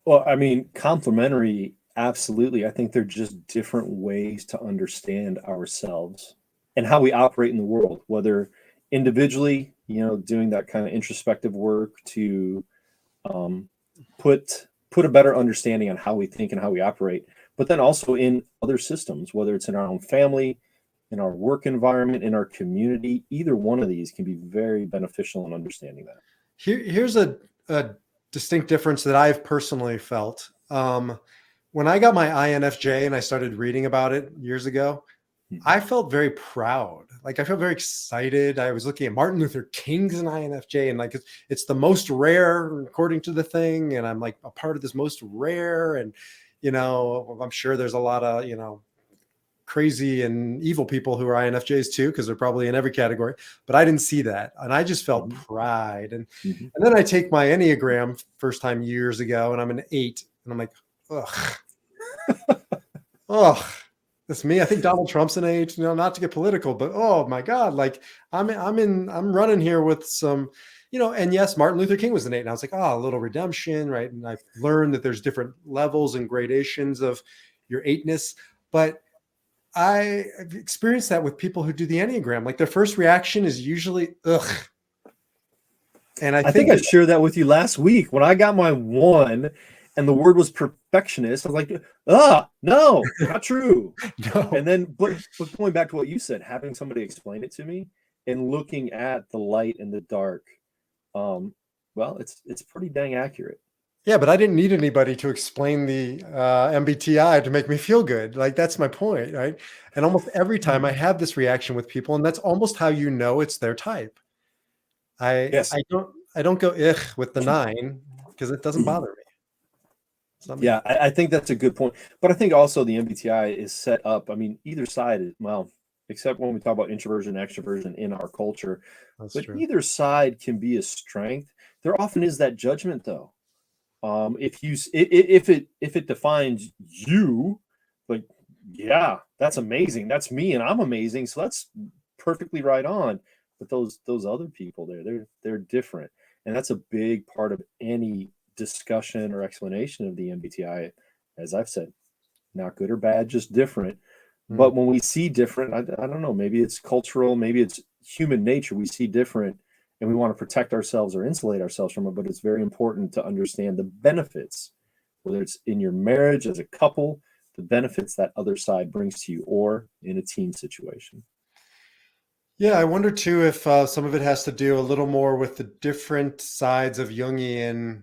Speaker 2: Well, I mean, complementary, absolutely. I think they're just different ways to understand ourselves and how we operate in the world, whether individually, doing that kind of introspective work to put a better understanding on how we think and how we operate, but then also in other systems, whether it's in our own family, in our work environment, in our community. Either one of these can be very beneficial in understanding that.
Speaker 1: Here's a distinct difference that I've personally felt. When I got my INFJ and I started reading about it years ago, I felt very proud. Like I felt very excited. I was looking at Martin Luther King's an INFJ, and like it's the most rare according to the thing. And I'm like a part of this most rare. And, I'm sure there's a lot of, crazy and evil people who are INFJs too, because they're probably in every category. But I didn't see that. And I just felt pride. And then I take my Enneagram first time years ago, and I'm an 8. And I'm like, ugh. That's me. I think Donald Trump's an 8, not to get political, but oh my God, like I'm running here with some, and yes, Martin Luther King was an 8. And I was like, a little redemption, right? And I've learned that there's different levels and gradations of your 8-ness. But I've experienced that with people who do the Enneagram. Like their first reaction is usually, ugh. And
Speaker 2: I think I shared that with you last week when I got my 1 and the word was perfectionist. I was like, no, not true. No. And then, but going back to what you said, having somebody explain it to me and looking at the light and the dark, well, it's pretty dang accurate.
Speaker 1: Yeah, but I didn't need anybody to explain the MBTI to make me feel good. Like that's my point, right? And almost every time I have this reaction with people, and that's almost how it's their type. I don't go with the 9 because it doesn't bother me.
Speaker 2: Yeah, I think that's a good point. But I think also the MBTI is set up. I mean, either side, except when we talk about introversion, extroversion in our culture, but true. Either side can be a strength. There often is that judgment, though. If it defines you, like, yeah, that's amazing. That's me, and I'm amazing. So that's perfectly right on. But those other people they're different, and that's a big part of any discussion or explanation of the MBTI. As I've said, not good or bad, just different. But when we see different, I don't know, maybe it's cultural, maybe it's human nature. We see different and we want to protect ourselves or insulate ourselves from it. But it's very important to understand the benefits, whether it's in your marriage as a couple, the benefits that other side brings to you, or in a team situation.
Speaker 1: Yeah, I wonder too if some of it has to do a little more with the different sides of Jungian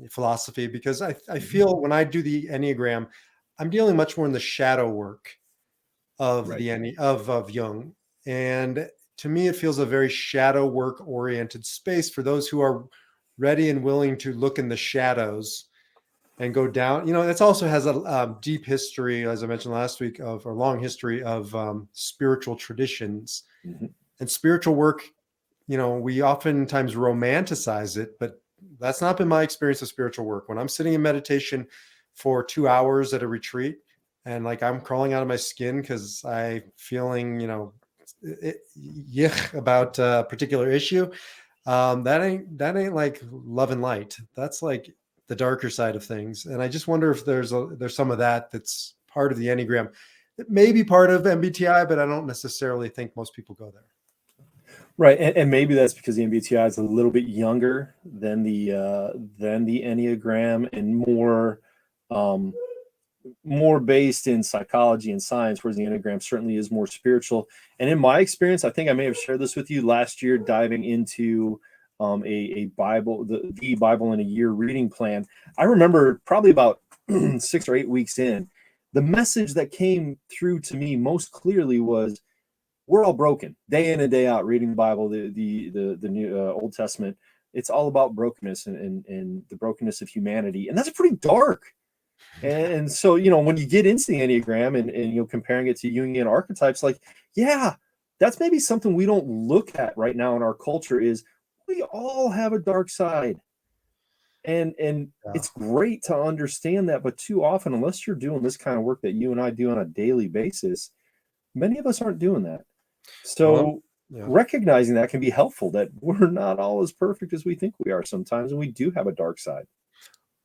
Speaker 1: philosophy, because I feel when I do the Enneagram, I'm dealing much more in the shadow work of
Speaker 2: Right.
Speaker 1: the of Jung. And to me, it feels a very shadow work oriented space for those who are ready and willing to look in the shadows and go down. It also has a deep history, as I mentioned last week, or long history of spiritual traditions. And spiritual work, we oftentimes romanticize it, but that's not been my experience of spiritual work. When I'm sitting in meditation for 2 hours at a retreat, and like I'm crawling out of my skin because I'm feeling, yuck about a particular issue, that ain't like love and light. That's like the darker side of things. And I just wonder if there's some of that's part of the Enneagram. It may be part of MBTI, but I don't necessarily think most people go there.
Speaker 2: Right, and maybe that's because the MBTI is a little bit younger than the Enneagram, and more based in psychology and science, whereas the Enneagram certainly is more spiritual. And in my experience, I think I may have shared this with you last year, diving into a Bible, the Bible in a year reading plan. I remember probably about 6 or 8 weeks in, the message that came through to me most clearly was, we're all broken, day in and day out, reading the Bible, the New Old Testament. It's all about brokenness and the brokenness of humanity, and that's pretty dark. And so, when you get into the Enneagram and comparing it to Jungian archetypes, like, yeah, that's maybe something we don't look at right now in our culture, is we all have a dark side. And it's great to understand that, but too often, unless you're doing this kind of work that you and I do on a daily basis, many of us aren't doing that. So recognizing that can be helpful, that we're not all as perfect as we think we are sometimes, and we do have a dark side.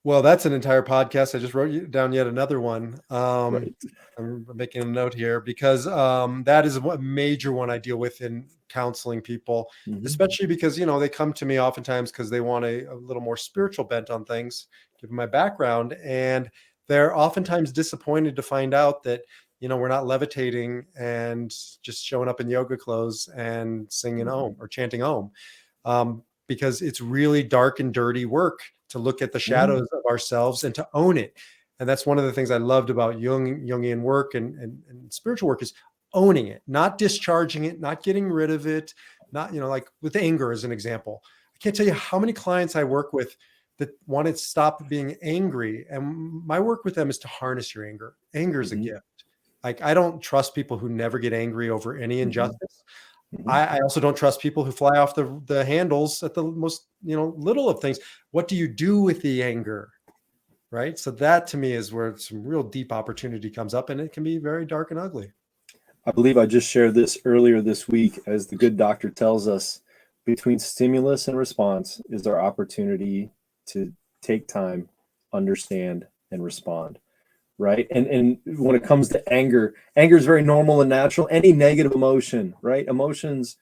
Speaker 1: Well, that's an entire podcast. I just wrote down yet another one.
Speaker 2: Right.
Speaker 1: I'm making a note here because that is a major one I deal with in counseling people, especially because, they come to me oftentimes because they want a little more spiritual bent on things, given my background. And they're oftentimes disappointed to find out that, we're not levitating and just showing up in yoga clothes and singing Om or chanting Om, because it's really dark and dirty work to look at the shadows of ourselves and to own it. And that's one of the things I loved about Jungian work and spiritual work, is owning it, not discharging it, not getting rid of it, not, like with anger as an example. I can't tell you how many clients I work with that want to stop being angry. And my work with them is to harness your anger. Anger is a gift. Like, I don't trust people who never get angry over any injustice. I also don't trust people who fly off the handles at the most, little of things. What do you do with the anger? Right. So that to me is where some real deep opportunity comes up, and it can be very dark and ugly.
Speaker 2: I believe I just shared this earlier this week. As the good doctor tells us, between stimulus and response is our opportunity to take time, understand, and respond. Right. And when it comes to anger is very normal and natural. Any negative emotion, right? Emotions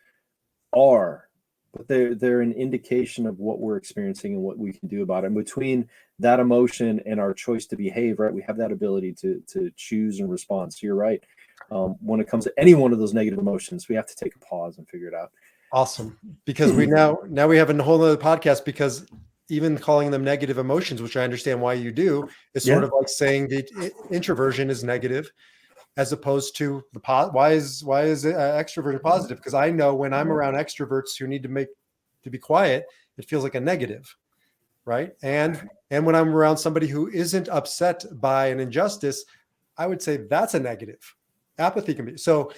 Speaker 2: are, but they're an indication of what we're experiencing and what we can do about it. And between that emotion and our choice to behave, right, we have that ability to choose and respond. So you're right. When it comes to any one of those negative emotions, we have to take a pause and figure it out.
Speaker 1: Awesome. Because we now we have a whole other podcast, because even calling them negative emotions, which I understand why you do, is sort of like saying the introversion is negative, as opposed to the why is extroversion positive? Because I know when I'm around extroverts who need to be quiet, it feels like a negative, right? And when I'm around somebody who isn't upset by an injustice, I would say that's a negative. Apathy can be. So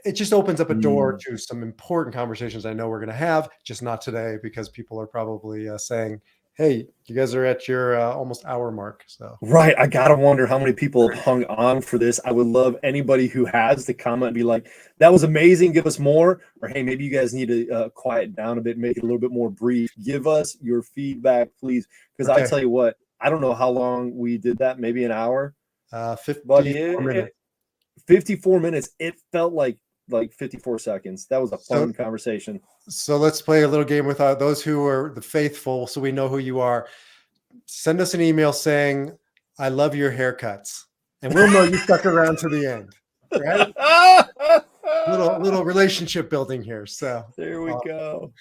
Speaker 1: it just opens up a door to some important conversations I know we're going to have, just not today, because people are probably saying, hey, you guys are at your almost hour mark. So
Speaker 2: right. I got to wonder how many people have hung on for this. I would love anybody who has to comment and be like, that was amazing, give us more. Or, hey, maybe you guys need to quiet down a bit, make it a little bit more brief. Give us your feedback, please. Because I tell you what, I don't know how long we did that, maybe an hour.
Speaker 1: 54 minutes.
Speaker 2: 54 minutes. It felt like 54 seconds. That was a fun conversation.
Speaker 1: So let's play a little game with those who are the faithful, so we know who you are. Send us an email saying, I love your haircuts, and we'll know you stuck around to the end. Right? little relationship building here. So
Speaker 2: there we go.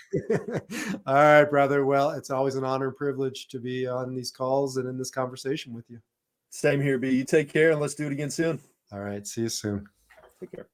Speaker 1: All right, brother. Well, it's always an honor and privilege to be on these calls and in this conversation with you.
Speaker 2: Same here, B. You take care, and let's do it again soon.
Speaker 1: All right. See you soon.
Speaker 2: Take care.